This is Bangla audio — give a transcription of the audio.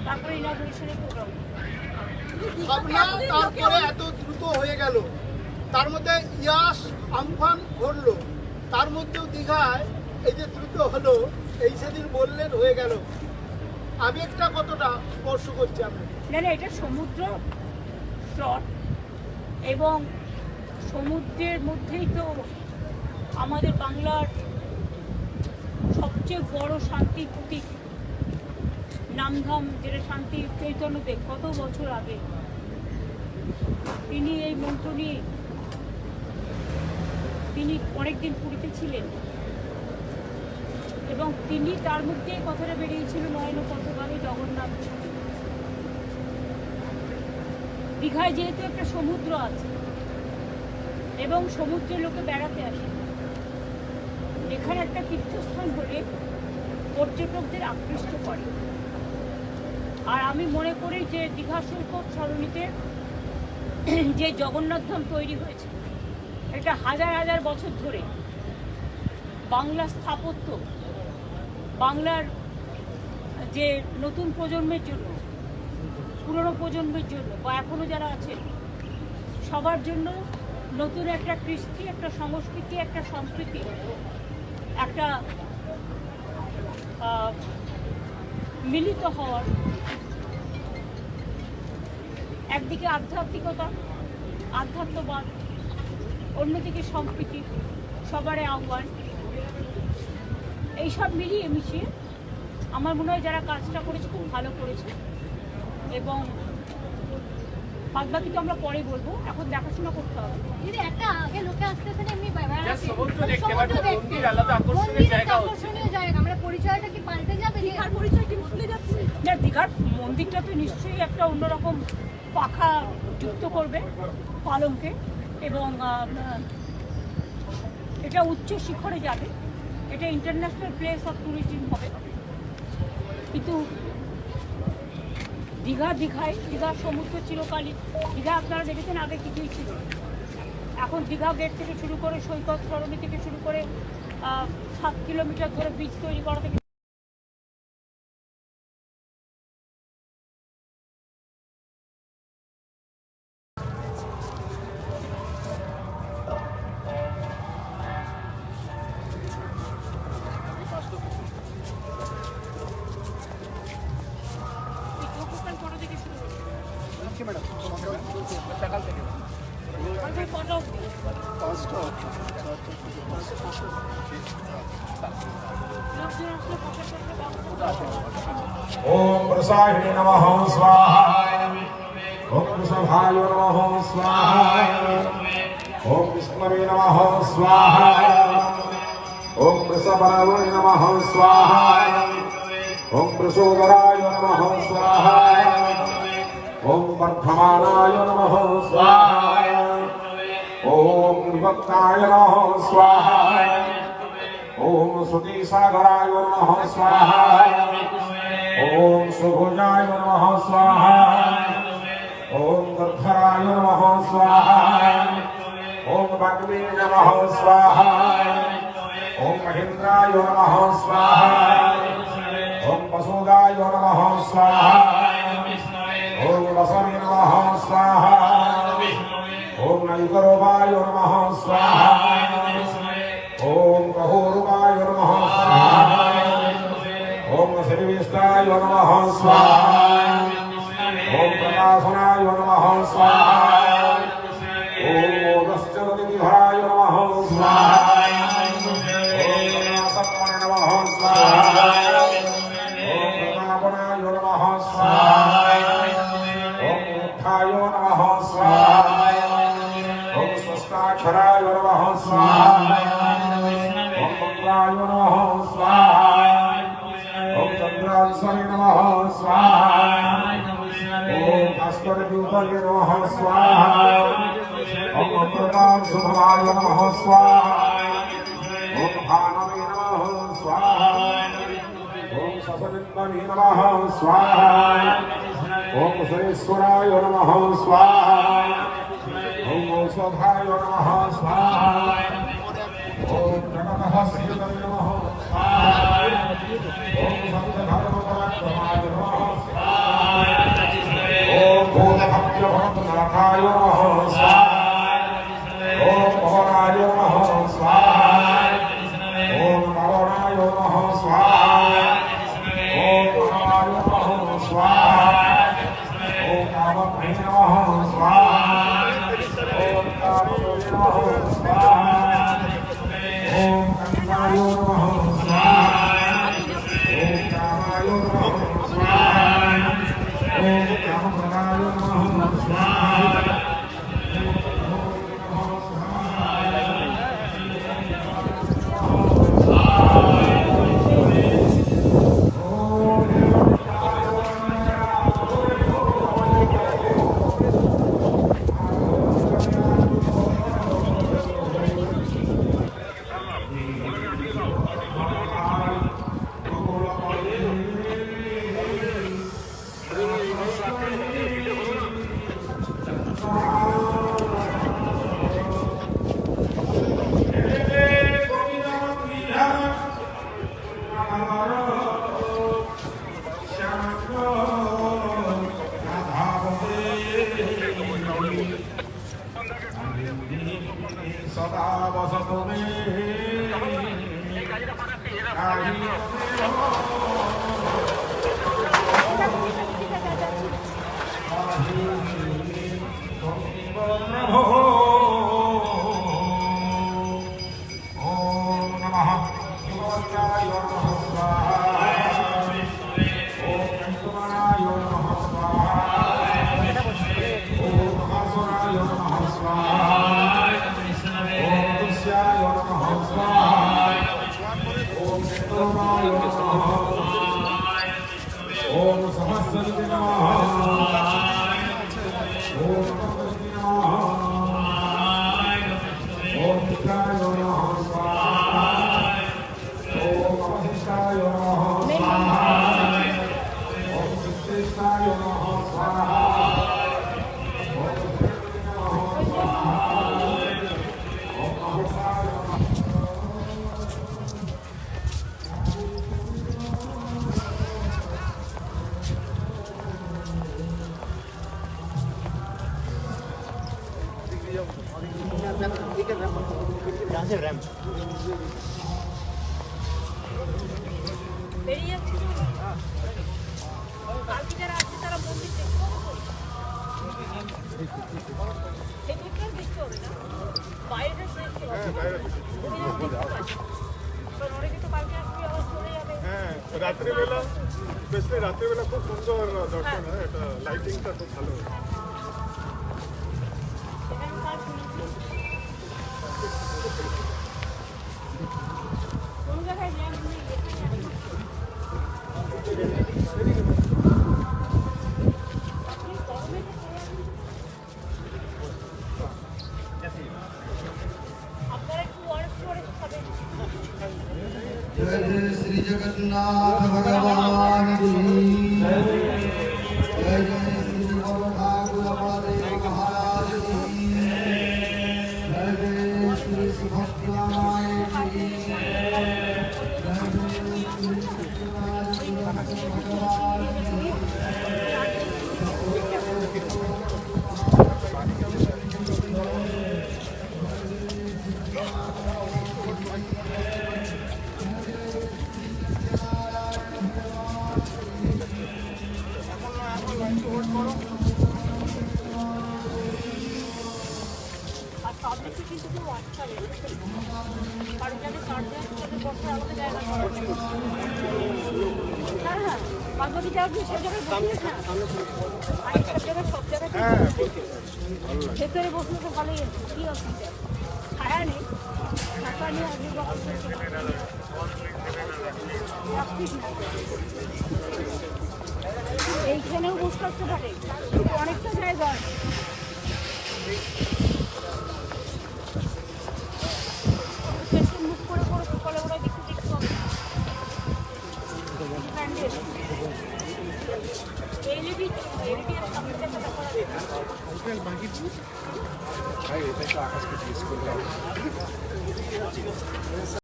তারপরে ইনগ্রেশনের প্রোগ্রাম। তারপরে এত দ্রুত হয়ে গেল, তার মধ্যে ইয়াস আমফান ঘটলো, তার মধ্যেও দীঘায় এই যে দ্রুত হলো, এই সেদিন বললেন হয়ে গেল, আবেগটা কতটা স্পর্শ করছে আপনাকে? না না, এটা সমুদ্র স্রোত এবং সমুদ্রের মধ্যেই তো আমাদের বাংলার সবচেয়ে বড় শান্তির প্রতীক নামধাম, যেটা শান্তি চৈতন্যদেব কত বছর আগে তিনি এই মন্ত্র নিয়ে তিনি অনেকদিন পুরীতে ছিলেন এবং তিনি তার মধ্যে কথাটা বেরিয়েছিল নয়ন পথগামী জগন্নাথ। দীঘায় যেহেতু একটা সমুদ্র আছে এবং সমুদ্রে লোকে বেড়াতে আসে, এখানে একটা তীর্থস্থান হলে পর্যটকদের আকৃষ্ট করে। আর আমি মনে করি যে দীঘা সৈকত সরণিতে যে জগন্নাথ ধাম তৈরি হয়েছে, এটা হাজার হাজার বছর ধরে বাংলার স্থাপত্য, বাংলার যে নতুন প্রজন্মের জন্য, পুরনো প্রজন্মের জন্য বা এখনও যারা আছে সবার জন্য নতুন একটা কৃষ্টি, একটা সংস্কৃতি, একটা সংস্কৃতি, একটা মিলিত হওয়ার, একদিকে আধ্যাত্মিকতা, আধ্যাত্মবাদ, অন্যদিকে সম্প্রীতি, সবারই আহ্বান, এইসব মিলিয়ে মিশিয়ে আমার মনে হয় যারা কাজটা করেছে খুব ভালো করেছে। এবং বাদবাকি তো আমরা পরে বলবো, এখন দেখাশোনা করতে হবে। দিদি একটা আগে লোকে আসতেছেন এমনি সমুদ্র দেখতে, মন্দির আলাদা আকর্ষণীয় জায়গা হচ্ছে। আমরা পরিচয়টা কি পাল্টে যাবে? দীঘার পরিচয় কি বদলে যাচ্ছে? না, দীঘার মন্দিরটা তো নিশ্চয়ই একটা অন্যরকম পাখা যুক্ত করবে পালঙ্কে এবং এটা উচ্চ শিখরে যাবে, এটা ইন্টারন্যাশনাল প্লেস অফ ট্যুরিজম হবে। কিন্তু দীঘার সমুদ্র চিরকালই, দীঘা আপনারা দেখেছেন আগে কিছুই ছিল, এখন দীঘা গেট থেকে শুরু করে সৈকত সরণি থেকে শুরু করে 7 কিলোমিটার ধরে বীজ তৈরি করা থেকে ओम प्रसादिने नमः स्वाहा। ओम वृषभाय नमः स्वाहा। ओम विष्णवे नमः स्वाहा। ओम वृषभाय नमः स्वाहा। ओम वृषोदराय नमः स्वाहा। ओम वर्धमानाय नमः स्वाहा। ओम विभक्ताय नमः स्वाहा। ओम सुतीसागराय नमः स्वाहा। ओम सुभुजाय नमः स्वाहा। ओम गर्धराय नमः स्वाहा। ओम भगवे नमः स्वाहा। ओम महेन्द्राय नमः स्वाहा। ओम वसुदाय नमः स्वाहा। ओम वसवे नमः स्वाहा। ओम नैकरोपाय नमः स्वाहा। ओम कहोरुपाय नमः स्वाहा। ओम श्रीविष्टाय नमः स्वाहा। ओम प्रकाशनाय नमः स्वाहा। ओम मोदश्चरतिधराय नमः स्वाहा। ओम सत्मने नमः स्वाहा। ओम प्रतापनाय नमः स्वाहा। ओम मुक्ताय नमः स्वाहा। ओम स्वस्थाक्षराय नमः स्वाहा। ओम मंगलाय नमः स्वाहा। ओम चंद्रांशने नमः स्वाहा। ओम भास्करद्यूताय नमः स्वाहा। ओम अमृतांशुभवाय नमः स्वाहा। ओम भानवे नमः स्वाहा। ओम ससनिन्दने नमः स्वाहा। ओम सुरेश्वराय नमः स्वाहा। ओम औषधाय नमः स्वाहा। ओम जगतः श्रीधरे नमः स्वाहा। ओम सत्यधर्मपराक्रमाय नमः स्वाहा। स्वाहा ओम कामभ्रे नमः स्वाहा ओम कामभ्रे नमः स्वाहा ओम कंकाय नमः स्वाहा ओम कामाय नमः स्वाहा ओम कामभ्रणाय नमः स्वाहा सदा वसतु मे ओम नमः शिवाय नमः स्वाहा ओम कंकुमाय नमः स्वाहा ओम महासुराय नमः स्वाहा ओम दुष्याय नमः स्वाहा ओम नेत्रोमाय नमः ओम सहस्रलिंगे नमः ओम नमस्ते नमः ओम मित्राय नमः स्वाहा ओम अवशिष्टाय नमः स्वाहा ओम विश्वेशाय नमः स्वाहा ओम विष्णुवे नमः स्वाहा ओम अमृताय नमः বেরিয়ে যাচ্ছে কালকে যারা আছে তারা মন্দির দেখতে হবে তো? সেদিকটাও দেখতে হবে না বাইরেটা দেখতে হবে ওদিকে দেখতে পাচ্ছি। কারণ অনেকে তো কালকে আসবে আবার চলে যাবে হ্যাঁ রাত্রিবেলা স্পেশালি রাত্রিবেলা খুব সুন্দর দর্শন হয় এটা লাইটিংটা খুব ভালো সেটা আমি কাল শুনেছি কোন জায়গায় ল্যাম্প নেই এখানে আছে। আপনি গরমে তো করে আসুন। আপনারা একটু ওয়ারেস খাবেন जय जय श्री जगन्नाथ भगवान की जय जय श्री ठाकुर बलदेव महाराज की जय जय श्री सुभद्रा माई की जय जय श्री सत्यनारायण भगवान की আর তাদেরকে কিন্তু কেউ আটকাবে না। কারণ যাদের কার্ড দেয় তাদের বসার আলাদা জায়গা করা আছে। হ্যাঁ হ্যাঁ বাদবাকি জায়গা সব জায়গায় বসিস না আমি সব জায়গায় ভেতরে বসলে তো ভালোই আছে কি অসুবিধা ছায়া নেই ছাতা নিয়ে আগে রাখছিস না এইখানেও বসে থাকতে পারে অনেকটা জায়গা আছে মুখ করে করে সকালে ওরা দেখতে দেখতে হবে প্যান্ডেল এলইডি আর সামনের থেকে দেখা যাবে